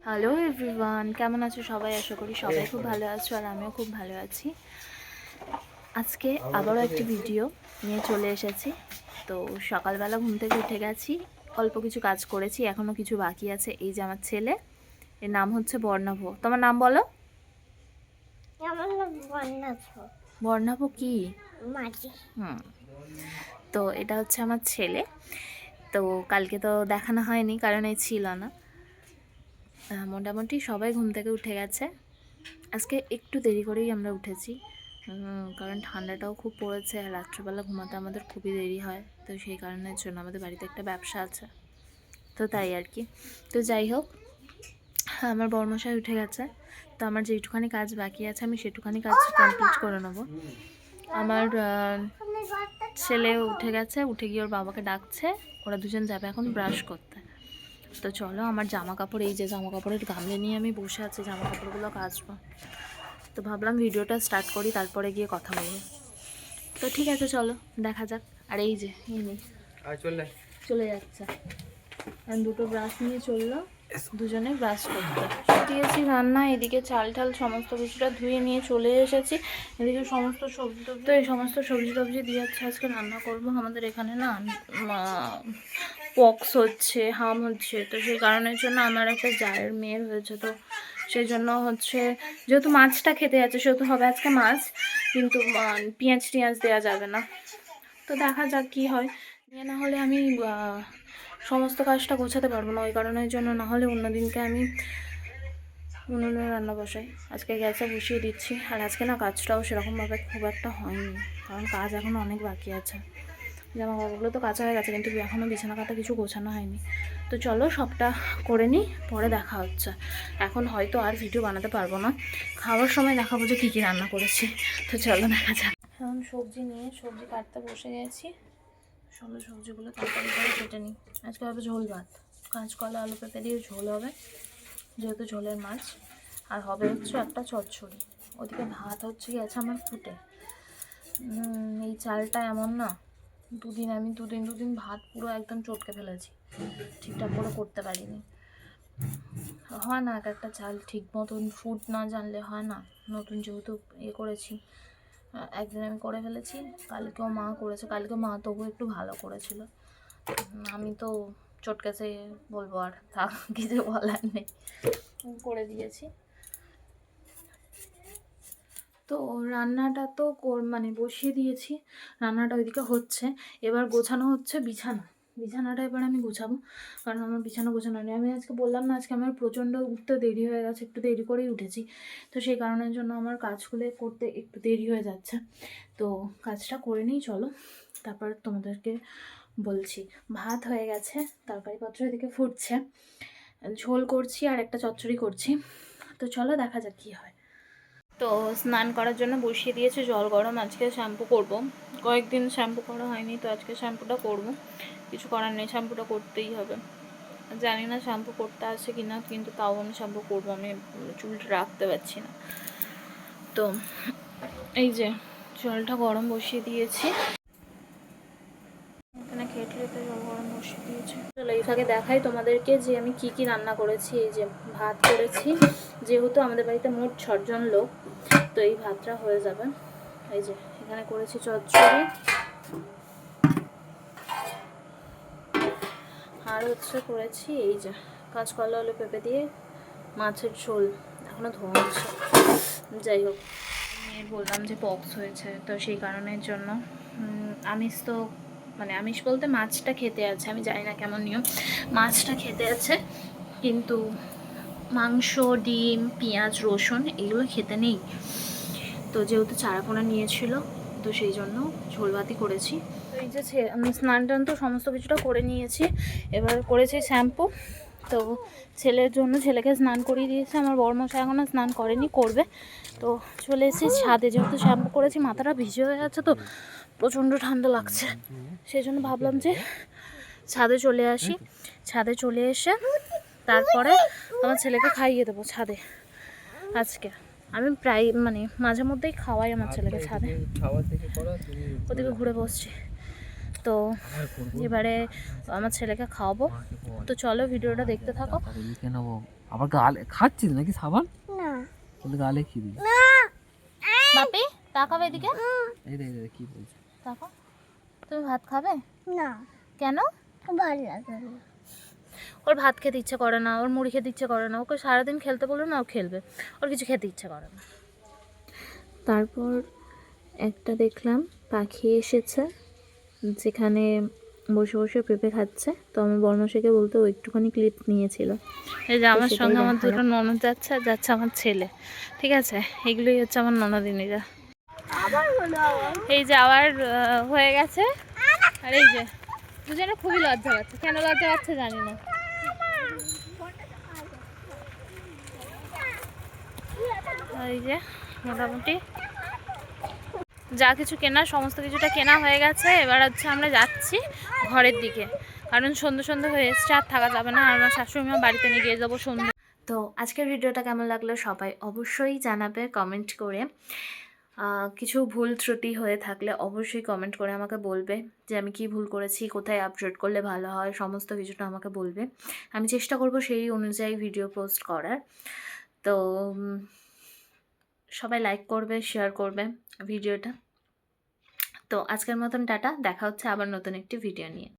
Hello everyone, কেমন আছো সবাই? আশা করি সবাই খুব ভালো আছো আর আমিও খুব ভালো আছি। আজকে আবারও একটি ভিডিও নিয়ে চলে এসেছি। তো সকালবেলা ঘুম থেকে উঠে গেছি, অল্প কিছু কাজ করেছি, এখনও কিছু বাকি আছে। এই যে আমার ছেলে, এর নাম হচ্ছে বর্ণাভ। তোমার নাম বলো। বর্ণাভ কি? তো এটা হচ্ছে আমার ছেলে। তো কালকে তো দেখানো হয়নি কারণ এই ছিল না। মোটামুটি সবাই ঘুম থেকে উঠে গেছে। আজকে একটু দেরি করেই আমরা উঠেছি, কারণ ঠান্ডাটাও খুব পড়েছে আর রাত্রেবেলা ঘুমাতে আমাদের খুবই দেরি হয়। তো সেই কারণের জন্য আমাদের বাড়িতে একটা ব্যবসা আছে, তো তাই আর কি। তো যাই হোক, আমার বর্মশাই উঠে গেছে। তো আমার যেটুখানি কাজ বাকি আছে আমি সেটুখানি কাজ কমপ্লিট করে নেব। আমার ছেলে উঠে গেছে, উঠে গিয়ে ওর বাবাকে ডাকছে, ওরা দুজন যাবে এখন ব্রাশ করতে। তো চলো, আমার জামা কাপড়, এই যে জামা কাপড়ের গামলে নিয়ে আমি বসে আছি, জামা কাপড়গুলো কাচবো। তো ভাবলাম ভিডিওটা স্টার্ট করি, তারপরে গিয়ে কথা বলবো। তো ঠিক আছে, চলো দেখা যাক। আর এই যে চলে যাচ্ছে, দুটো ব্রাশ নিয়ে চললো, দুজনে ব্রাশ করতে দিয়েছি। রান্না এদিকে চাল ঠাল সমস্ত কিছুটা ধুয়ে নিয়ে চলে এসেছি। এদিকে সমস্ত সবজি টবজি, তো এই সমস্ত সবজি টবজি দিয়ে হচ্ছে আজকে রান্না করব। আমাদের এখানে না পক্স হচ্ছে, হাম হচ্ছে, তো সেই কারণের জন্য আমার একটা জায়ের মেয়ের হয়েছে। তো সেই জন্য হচ্ছে, যেহেতু মাছটা খেতে যাচ্ছে সেহেতু হবে আজকে মাছ, কিন্তু পেঁয়াজ টিয়াজ দেওয়া যাবে না। তো দেখা যাক কি হয়। নিয়ে না হলে আমি সমস্ত কাজটা গোছাতে পারবো না, ওই কারণের জন্য না হলে অন্যদিনকে আমি উনুনে রান্না বসাই, আজকে গ্যাসে বসিয়ে দিচ্ছি। আর আজকে না কাজটাও সেরকমভাবে খুব একটা হয়নি, কারণ কাজ এখনও অনেক বাকি আছে। জামা কাপড়গুলো তো কাঁচা হয়ে গেছে, কিন্তু এখনও বিছানা কাটা কিছু গোছানো হয়নি। তো চলো সবটা করে নিই, পরে দেখা হচ্ছে। এখন হয়তো আর ভিডিও বানাতে পারবো না, খাওয়ার সময় দেখাবো যে কী কী রান্না করেছি। তো চলো দেখা যাক। এখন সবজি নিয়ে সবজি কাটতে বসে গেছি। চলো সবজিগুলো তাড়াতাড়ি করে কেটে নিই। আজকে হবে ঝোল ভাত, কাঁচকলা আলু পেঁপে দিয়ে ঝোল হবে, যেহেতু ঝোলের মাছ। আর হবে হচ্ছে একটা চচ্চড়ি। ওদিকে ভাত হচ্ছে গেছে আমার ফুটে। এই চালটা এমন না, দুদিন ভাত পুরো একদম চটকে ফেলেছি, ঠিকঠাক করে করতে পারিনি। হয় না, এক একটা চাল ঠিক মতন ফুট না জানলে হয় না। নতুন যেহেতু করেছি, একদিন আমি করে ফেলেছি, কালকেও মা করেছে, কালকে মা তবু একটু ভালো করেছিল। আমি তো চটকেছে বলবো, আর থাক, কিছু বলার নেই, করে দিয়েছি। তো রান্নাটা তো মানে বসিয়ে দিয়েছি, রান্নাটা ওইদিকে হচ্ছে। এবার গোছানো হচ্ছে বিছানাটা এবার আমি গোছাবো, কারণ আমার বিছানা গোছানো নেই। আমি আজকে বললাম না, আজকে আমার প্রচণ্ড উঠতে দেরি হয়ে গেছে, একটু দেরি করেই উঠেছি। তো সেই কারণের জন্য আমার কাজগুলো করতে একটু দেরি হয়ে যাচ্ছে। তো কাজটা করে নিই চলো, তারপর তোমাদেরকে বলছি। ভাত হয়ে গেছে, তরকারিপত্র এদিকে ফুটছে, ঝোল করছি আর একটা চচ্চড়ি করছি। তো চলো দেখা যাক কী হয়। তো স্নান করার জন্য বসিয়ে দিয়েছে জল গরম। আজকে শ্যাম্পু করব, কয়েকদিন শ্যাম্পু করা হয়নি, তো আজকে শ্যাম্পুটা করব। কিছু করার নেই, শ্যাম্পুটা করতেই হবে। জানি না শ্যাম্পু করতে আসে কি না, কিন্তু তাও আমি শ্যাম্পু করবো। আমি চুলটা রাখতে পারছি না। তো এই যে জলটা গরম বসিয়ে দিয়েছি, এখানে কেটলিতে জল গরম বসিয়ে দিয়েছি। চলো এই ফাঁকে দেখাই তোমাদেরকে যে আমি কি কি রান্না করেছি। এই যে ভাত করেছি, যেহেতু আমাদের বাড়িতে মোট 6 জন লোক, তো এই ভাতটা হয়ে যাবে। এই যে এখানে করেছি চচ্চড়ি, আর হচ্ছে করেছি এই যে কাঁচকলা আলু পেঁপে দিয়ে মাছের ঝোল, এখনো ধোয়া হচ্ছে। যাই হোক, আমি বললাম যে পক্স হয়েছে, তো সেই কারণের জন্য আমিষ তো, মানে আমিষ বলতে মাছটা খেতে আছে, আমি জানি না কেমন নিয়ম, মাছটা খেতে আছে, কিন্তু মাংস, ডিম, পেঁয়াজ, রসুন এগুলো খেতে নেই। তো যেহেতু চারাপোনা নিয়েছিল, তো সেই জন্য ঝোল ভাতই করেছি। তো এই যে আমি স্নান টান তো সমস্ত কিছুটা করে নিয়েছি, এবার করেছি শ্যাম্পু। তো ছেলের জন্য, ছেলেকে স্নান করিয়ে দিয়েছে, আমার বড়মশাই এখনও স্নান করেনি, করবে। তো চলে এসেছি ছাদে, যেহেতু শ্যাম্পু করেছি মাথাটা ভিজে হয়ে যাচ্ছে, তো প্রচণ্ড ঠান্ডা লাগছে, সেই জন্য ভাবলাম যে ছাদে চলে আসি। ছাদে চলে এসে তারপরে আমার ছেলেকে খাইয়ে দেবো ছাদে। আজকে আমি প্রায় মানে মাঝে মধ্যেই খাওয়াই আমার ছেলেকে ছাদে, ওদিকে ঘুরে বসছি। তো এবারে আমার ছেলেকে খাওয়াবো, তো চলো ভিডিওটা দেখতে থাকো। আবার গালে খাচ্ছিস নাকি সাবান? না বলে গালে কি দিস? বাপি তাকাবে এদিকে, এই দেখ দেখ কি বলছে। তাকাও। তুমি ভাত খাবে? না কেন? ভালো লাগে না। ওর ভাত খেতে ইচ্ছে করে না, ওর মুড়ি খেতে ইচ্ছে করে না, ওকে সারাদিন খেলতে বললো না ও খেলবে, ওর কিছু খেতে ইচ্ছে করে না। তারপর একটা দেখলাম পাখি এসেছে, যেখানে বসে বসে পেঁপে খাচ্ছে। তো আমি বর্ণশাকে বলতে ও একটুখানি ক্লিপ নিয়েছিল। এই যে আমার সঙ্গে আমার দুটো ননদ যাচ্ছে, আর যাচ্ছে আমার ছেলে। ঠিক আছে, এগুলোই হচ্ছে আমার ননদিনীরা। আবার হলো এই যে আবার হয়ে গেছে। আর এই যে দুজনে খুবই লজ্জা পাচ্ছে, কেন লজ্জা পাচ্ছে জানি না। এই যে মোটামুটি যা কিছু কেনা সমস্ত কিছুটা কেনা হয়ে গেছে। এবার হচ্ছে আমরা যাচ্ছি ঘরের দিকে, কারণ সন্ধ্যে সন্ধ্যে হয়ে এসছে, আর থাকা যাবে না। আর আমার শাশুড়ি মা বাড়িতে নিয়ে গিয়ে যাবো সন্ধ্যে। তো আজকের ভিডিওটা কেমন লাগলো সবাই অবশ্যই জানাবে কমেন্ট করে। কিছু ভুল ত্রুটি হয়ে থাকলে অবশ্যই কমেন্ট করে আমাকে বলবে যে আমি কি ভুল করেছি, কোথায় আপডেট করলে ভালো হয়, সমস্ত কিছুটা আমাকে বলবে। আমি চেষ্টা করব সেই অনুযায়ী ভিডিও পোস্ট করার। তো সবাই লাইক করবে, শেয়ার করবে ভিডিওটা। তো আজকের মতন টাটা, দেখা হচ্ছে আবার নতুন একটি ভিডিও নিয়ে।